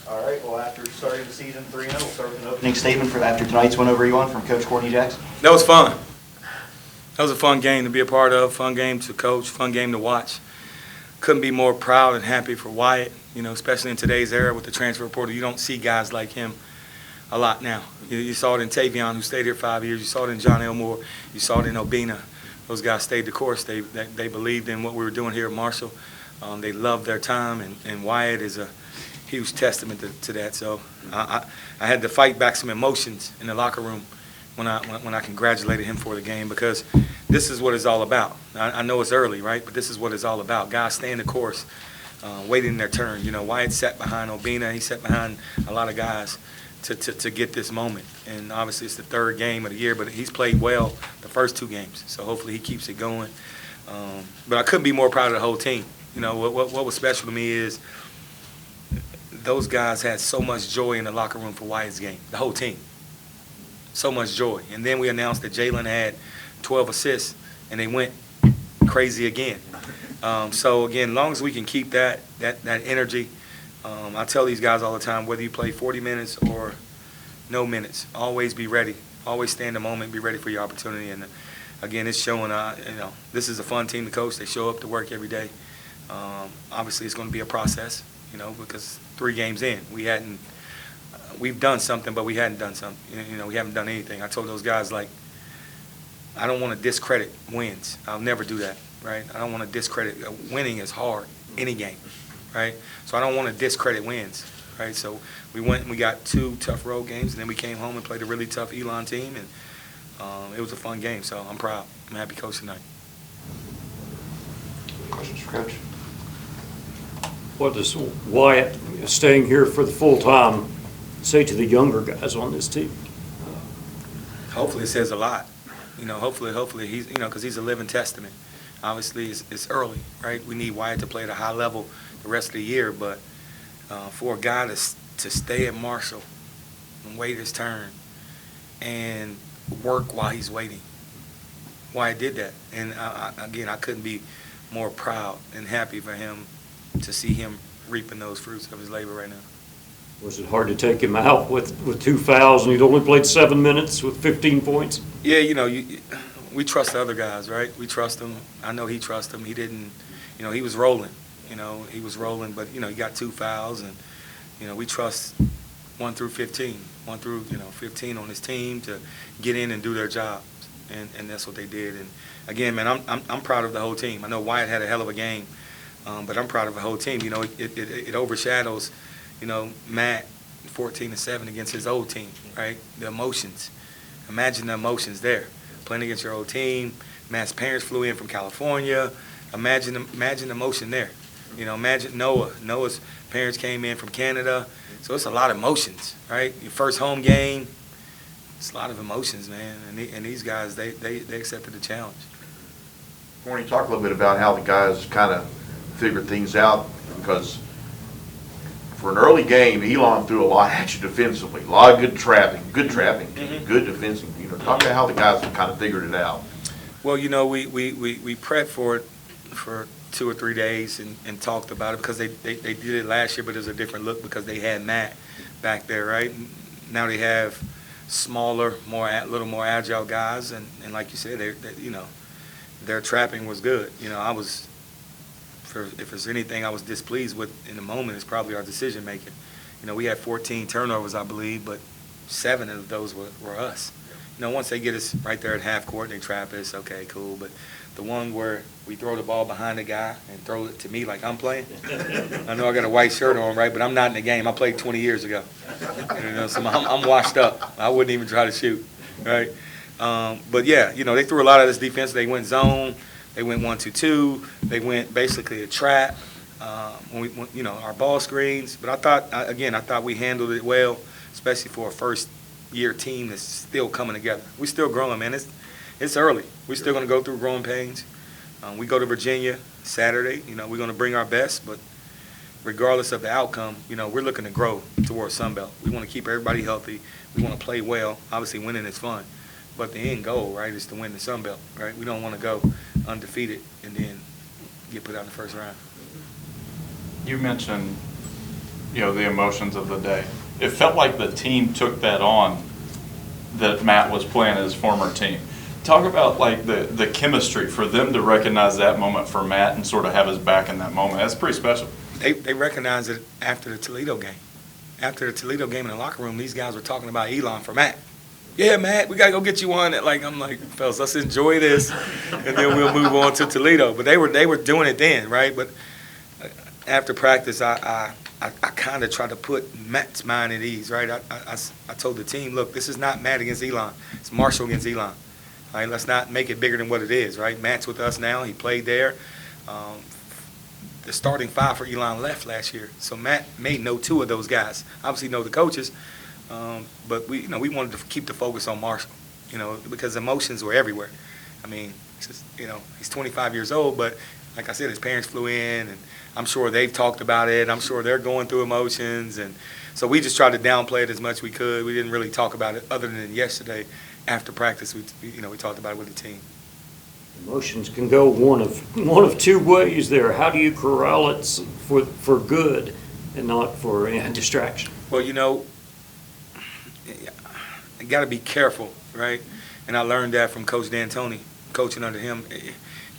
All right, well, after starting the season 3-0, we'll start with an opening statement for after tonight's win over Elon from Coach Corny Jackson. That was fun. That was a fun game to be a part of, fun game to coach, fun game to watch. Couldn't be more proud and happy for Wyatt, especially in today's era with the transfer portal. You don't see guys like him a lot now. You saw it in Tavion, who stayed here 5 years. You saw it in John Elmore. You saw it in Obina. Those guys stayed the course. They believed in what we were doing here at Marshall. They loved their time, and Wyatt is a huge testament to that. So I had to fight back some emotions in the locker room when I congratulated him for the game, because this is what it's all about. I know it's early, right? But this is what it's all about. Guys staying the course, waiting their turn. Wyatt sat behind Obina. He sat behind a lot of guys to get this moment. And obviously it's the third game of the year, but he's played well the first 2 games. So hopefully he keeps it going. But I couldn't be more proud of the whole team. What was special to me is those guys had so much joy in the locker room for Wyatt's game, the whole team. So much joy. And then we announced that Jalen had 12 assists, and they went crazy again. So, again, as long as we can keep that energy, I tell these guys all the time, whether you play 40 minutes or no minutes, always be ready. Always stay in the moment, be ready for your opportunity. And, again, it's showing, this is a fun team to coach. They show up to work every day. Obviously, it's going to be a process, because 3 games in, we've done something, but we hadn't done something. We haven't done anything. I told those guys, I don't want to discredit wins. I'll never do that, right? I don't want to discredit. Winning is hard, any game, right? So I don't want to discredit wins, right? So we went and we got 2 tough road games, and then we came home and played a really tough Elon team, and it was a fun game. So I'm proud. I'm happy coach tonight. Questions for Coach? What does Wyatt, staying here for the full time, say to the younger guys on this team? Hopefully it says a lot. Hopefully he's, because he's a living testament. Obviously it's early, right? We need Wyatt to play at a high level the rest of the year, but for a guy to stay at Marshall and wait his turn and work while he's waiting, Wyatt did that. And again, I couldn't be more proud and happy for him to see him reaping those fruits of his labor right now. Was it hard to take him out with 2 fouls and he'd only played 7 minutes with 15 points? Yeah, we trust the other guys, right? We trust him. I know he trusts him. He didn't, he was rolling. He was rolling, but, he got 2 fouls, and, we trust 1 through 15. 1 through, 15 on his team to get in and do their jobs, and that's what they did. And, again, man, I'm proud of the whole team. I know Wyatt had a hell of a game, but I'm proud of the whole team. It overshadows, Matt 14-7 against his old team, right? The emotions. Imagine the emotions there. Playing against your old team. Matt's parents flew in from California. Imagine the emotion there. Imagine Noah. Noah's parents came in from Canada. So it's a lot of emotions, right? Your first home game. It's a lot of emotions, man. And these guys, they accepted the challenge. Corny, talk a little bit about how the guys kind of figured things out, because for an early game, Elon threw a lot at you defensively. A lot of good trapping, good defensive. Talk about how the guys kind of figured it out. Well, we prepped for it for 2 or 3 days and talked about it, because they did it last year, but it was a different look because they had Matt back there, right? Now they have smaller, a little more agile guys, and like you said, their trapping was good. If there's anything I was displeased with in the moment, it's probably our decision making. We had 14 turnovers, I believe, but 7 of those were us. Once they get us right there at half court and they trap us, okay, cool. But the one where we throw the ball behind the guy and throw it to me like I'm playing, I know I got a white shirt on, right, but I'm not in the game. I played 20 years ago. So I'm washed up. I wouldn't even try to shoot, right? But yeah, they threw a lot of this defense. They went zone. They went 1-2-2. They went basically a trap. Our ball screens. But I thought we handled it well, especially for a first-year team that's still coming together. We're still growing, man. It's early. We're still going to go through growing pains. We go to Virginia Saturday. We're going to bring our best, but regardless of the outcome, we're looking to grow towards Sunbelt. We want to keep everybody healthy. We want to play well. Obviously, winning is fun. But the end goal, right, is to win the Sunbelt, right? We don't want to go undefeated and then get put out in the first round. You mentioned, the emotions of the day. It felt like the team took that on, that Matt was playing his former team. Talk about like the chemistry for them to recognize that moment for Matt and sort of have his back in that moment. That's pretty special. They recognized it after the Toledo game. After the Toledo game in the locker room, these guys were talking about Elon for Matt. Yeah, Matt, we got to go get you one. I'm like, fellas, let's enjoy this, and then we'll move on to Toledo. But they were doing it then, right? But after practice, I kind of tried to put Matt's mind at ease, right? I told the team, look, this is not Matt against Elon. It's Marshall against Elon. All right, let's not make it bigger than what it is, right? Matt's with us now. He played there. The starting five for Elon left last year, so Matt may know two of those guys. Obviously, know the coaches, but we wanted to keep the focus on Marshall, because emotions were everywhere. I mean, he's 25 years old, but like I said, his parents flew in, and I'm sure they've talked about it. I'm sure they're going through emotions, and so we just tried to downplay it as much as we could. We didn't really talk about it other than yesterday after practice. We talked about it with the team. Emotions can go one of two ways there. How do you corral it for good and not for distraction? Well, you got to be careful, right? And I learned that from Coach D'Antoni, coaching under him.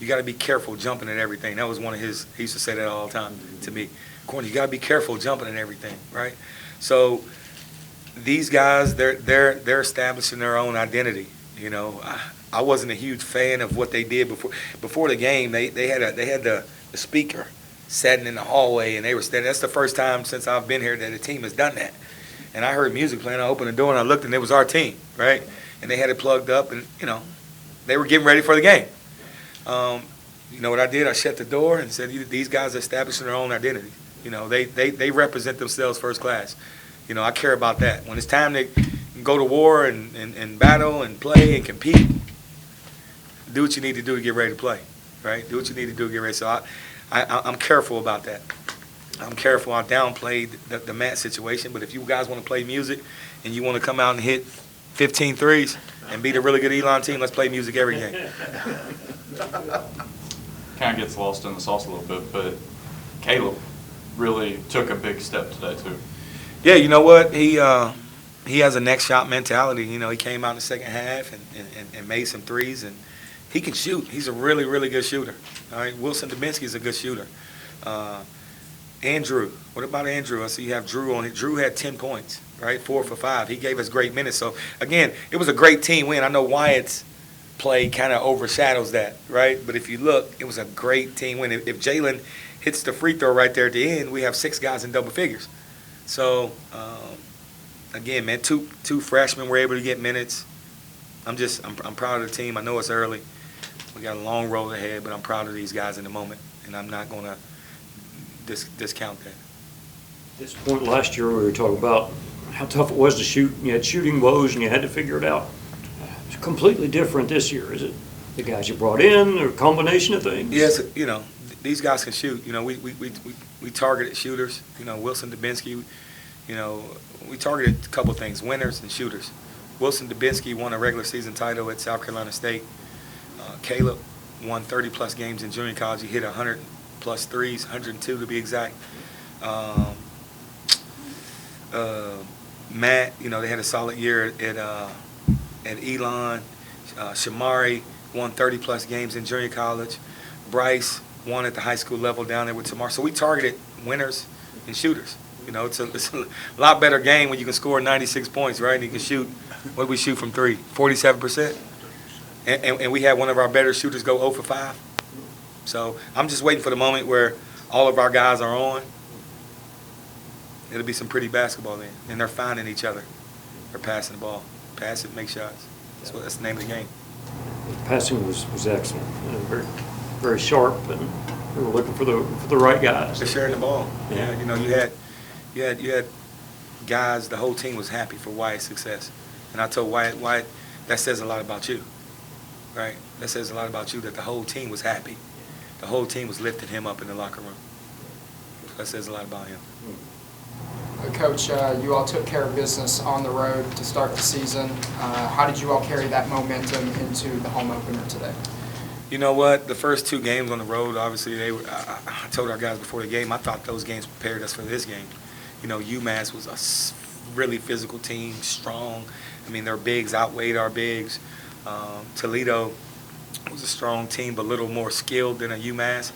You got to be careful jumping at everything. That was one of his. He used to say that all the time to me. Corny, you got to be careful jumping at everything, right? So these guys, they're establishing their own identity. I wasn't a huge fan of what they did before the game. They had the speaker sitting in the hallway, and they were standing. That's the first time since I've been here that a team has done that. And I heard music playing. I opened the door and I looked, and it was our team, right? And they had it plugged up, and they were getting ready for the game. You know what I did? I shut the door and said, these guys are establishing their own identity. They represent themselves first class. I care about that. When it's time to go to war and battle and play and compete, do what you need to do to get ready to play, right? Do what you need to do to get ready. So I'm careful about that. I'm careful. I downplayed the Matt situation, but if you guys want to play music and you want to come out and hit 15 threes and beat a really good Elon team, let's play music every game. Kind of gets lost in the sauce a little bit, but Caleb really took a big step today too. Yeah, you know what? He has a next shot mentality. He came out in the second half and made some threes, and he can shoot. He's a really, really good shooter. All right, Wilson Dubinsky is a good shooter. Andrew, what about Andrew? I see you have Drew on it. Drew had 10 points, right? 4 for 5. He gave us great minutes. So, again, it was a great team win. I know Wyatt's play kind of overshadows that, right? But if you look, it was a great team win. If Jalen hits the free throw right there at the end, we have 6 guys in double figures. So, again, man, two freshmen were able to get minutes. I'm proud of the team. I know it's early. We got a long road ahead, but I'm proud of these guys in the moment, and I'm not going to discount that. At this point last year, we were talking about how tough it was to shoot. You had shooting woes, and you had to figure it out. It's completely different this year, is it? The guys you brought in, or a combination of things? Yes, these guys can shoot. We targeted shooters. Wilson Dubinsky. We targeted a couple things: winners and shooters. Wilson Dubinsky won a regular season title at South Carolina State. Caleb won 30-plus games in junior college. He hit 100-plus threes, 102 to be exact. Matt, they had a solid year at Elon. Shamari won 30-plus games in junior college. Bryce won at the high school level down there with Tamar. So we targeted winners and shooters. It's a lot better game when you can score 96 points, right? And you can shoot, what did we shoot from three? 47%? And we had one of our better shooters go 0 for 5. So I'm just waiting for the moment where all of our guys are on. It'll be some pretty basketball then. And they're finding each other. They're passing the ball. Pass it, make shots. That's the name of the game. Passing was excellent. Very, very sharp, and we were looking for the right guys. They're sharing the ball. Yeah, you had guys. The whole team was happy for Wyatt's success, and I told Wyatt, that says a lot about you, right? That says a lot about you that the whole team was happy. The whole team was lifting him up in the locker room. That says a lot about him. Coach, you all took care of business on the road to start the season. How did you all carry that momentum into the home opener today? You know what? The first 2 games on the road, obviously, I told our guys before the game, I thought those games prepared us for this game. UMass was really physical team, strong. I mean, their bigs outweighed our bigs. Toledo was a strong team, but a little more skilled than a UMass.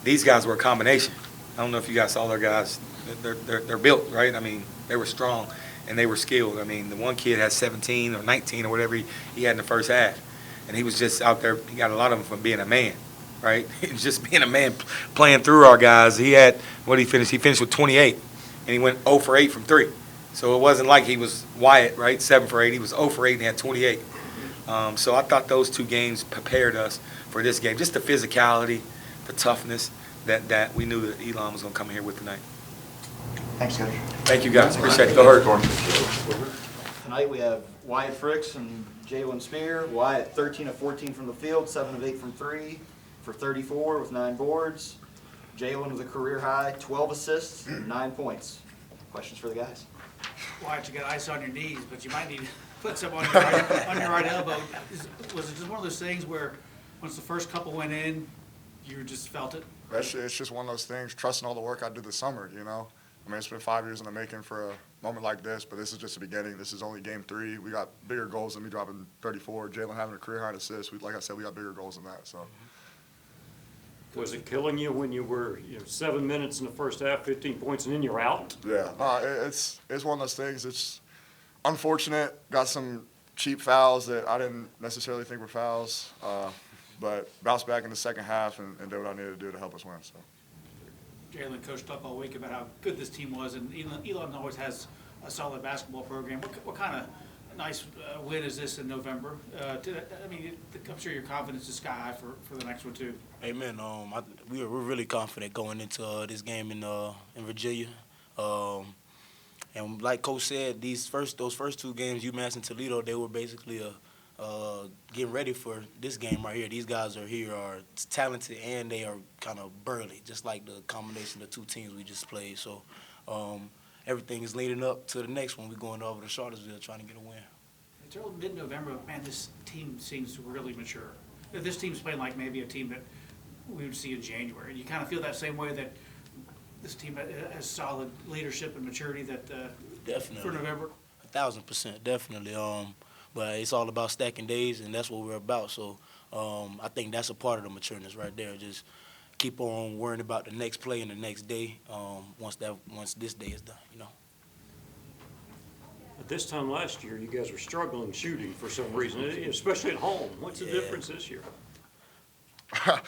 These guys were a combination. I don't know if you guys saw their guys. They're built, right? I mean, they were strong and they were skilled. I mean, the one kid had 17 or 19 or whatever he had in the first half, and he was just out there. He got a lot of them from being a man, right? He was just being a man playing through our guys. He had, what did he finish? He finished with 28, and he went 0 for 8 from 3. So it wasn't like he was Wyatt, right? 7 for 8. He was 0 for 8 and had 28. So I thought those two games prepared us for this game. Just the physicality, the toughness that we knew that Elon was going to come here with tonight. Thanks, Coach. Thank you, guys. Appreciate it. Go hurt. Tonight we have Wyatt Fricks and Jalen Spear. Wyatt 13 of 14 from the field, 7 of 8 from 3 for 34 with 9 boards. Jalen with a career high, 12 assists, 9 points. Questions for the guys? Wyatt, you got ice on your knees, but you might need to put some on your right elbow. Was it just one of those things where once the first couple went in, you just felt it? It's just one of those things, trusting all the work I did this summer, you know. I mean, it's been 5 years in the making for a moment like this, but this is just the beginning. This is only game 3. We got bigger goals than me dropping 34. Jalen having a career high assist. Like I said, we got bigger goals than that. So. Was it killing you when you were 7 minutes in the first half, 15 points, and then you're out? Yeah, it's one of those things. It's unfortunate. Got some cheap fouls that I didn't necessarily think were fouls, but bounced back in the second half and did what I needed to do to help us win. So. Jalen, Coach talked all week about how good this team was, and Elon always has a solid basketball program. What kind of nice win is this in November? I'm sure your confidence is sky high for the next one too. Amen. We're really confident going into this game in Virginia. And like Coach said, those first 2 games, UMass and Toledo, they were basically getting ready for this game right here. These guys are talented and they are kind of burly, just like the combination of the 2 teams we just played. So everything is leading up to the next one. We're going over to Charlottesville trying to get a win. Until mid-November, man, this team seems really mature. This team's playing like maybe a team that we would see in January. You kind of feel that same way that this team has solid leadership and maturity that Definitely. For November? 1,000%, definitely. But it's all about stacking days, and that's what we're about. So I think that's a part of the matureness right there. Just keep on worrying about the next play and the next day once this day is done, you know. At this time last year, you guys were struggling shooting for some reason, especially at home. What's the difference this year? Like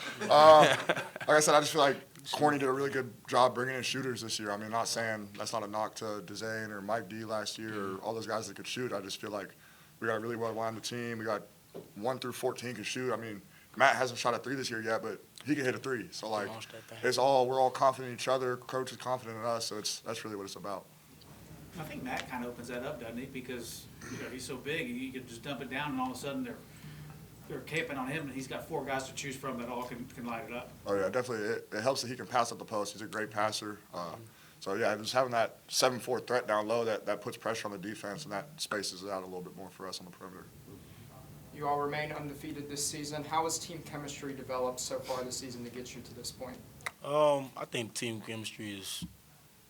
I said, I just feel like Corny did a really good job bringing in shooters this year. I mean, not saying that's not a knock to Dezane or Mike D last year or all those guys that could shoot. I just feel like we got a really well-rounded team. We got 1 through 14 can shoot. I mean, Matt hasn't shot a 3 this year yet, but he can hit a 3. So, like, we're all confident in each other. Coach is confident in us, so that's really what it's about. I think Matt kind of opens that up, doesn't he? Because he's so big, you can just dump it down, and all of a sudden they're caping on him, and he's got 4 guys to choose from that all can light it up. Oh yeah, definitely. It helps that he can pass up the post. He's a great passer. So yeah, just having that 7-4 threat down low that puts pressure on the defense, and that spaces it out a little bit more for us on the perimeter. You all remain undefeated this season. How has team chemistry developed so far this season to get you to this point? I think team chemistry is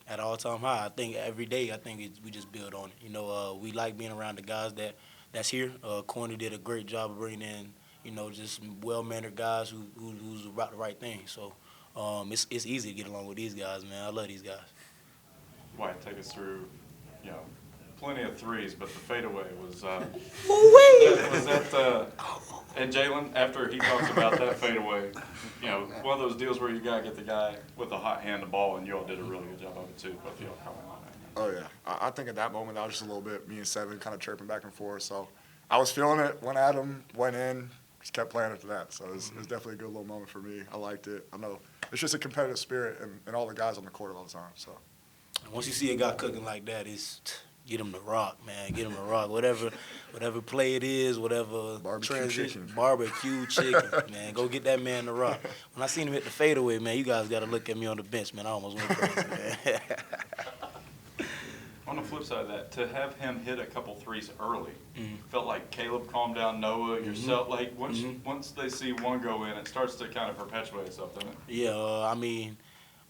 at all-time high. I think every day, we just build on it. You know, we like being around the guys that's here. Corny did a great job of bringing in, just well-mannered guys who's about the right thing. So it's easy to get along with these guys, man. I love these guys. Wyatt, take us through, plenty of threes, but the fadeaway was and Jalen, after he talks about that fadeaway, one of those deals where you gotta get the guy with a hot hand the ball, and you all did a really good job of it too. Both of y'all comment on that. Oh yeah, I think at that moment I was just a little bit me and Seven kind of chirping back and forth. So I was feeling it. Went at him, went in, just kept playing after that. So it was definitely a good little moment for me. I liked it. I know it's just a competitive spirit and all the guys on the court all the time. So once you see a guy cooking like that, get him to rock, man. Get him to rock. Whatever play it is, whatever barbecue chicken, man. Go get that man to rock. When I seen him hit the fadeaway, man, you guys got to look at me on the bench, man. I almost went crazy, man. On the flip side of that, to have him hit a couple threes early, felt like Caleb calmed down, Noah, yourself. Like once they see one go in, it starts to kind of perpetuate itself, doesn't it? Yeah,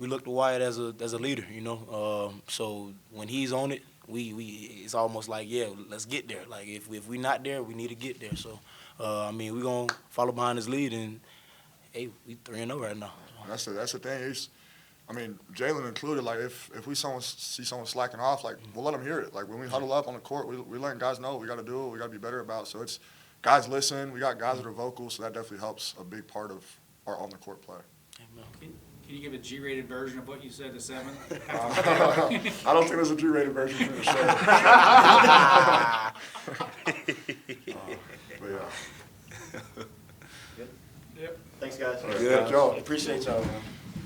we look to Wyatt as a leader, you know. So when he's on it, we it's almost like, yeah, let's get there. Like if we not there, we need to get there. So I mean, we're gonna follow behind his lead, and hey, we 3-0 right now. That's the thing. I mean, Jalen included. Like if we see someone slacking off, like we'll let them hear it. Like when we huddle up on the court, we letting guys know we got to do it. We got to be better about. So it's guys listen. We got guys that are vocal, so that definitely helps a big part of our on the court play. Can you give a G-rated version of what you said to 7? I don't think there's a G-rated version for the show. But yeah. Thanks, guys. Good job. Appreciate y'all, man.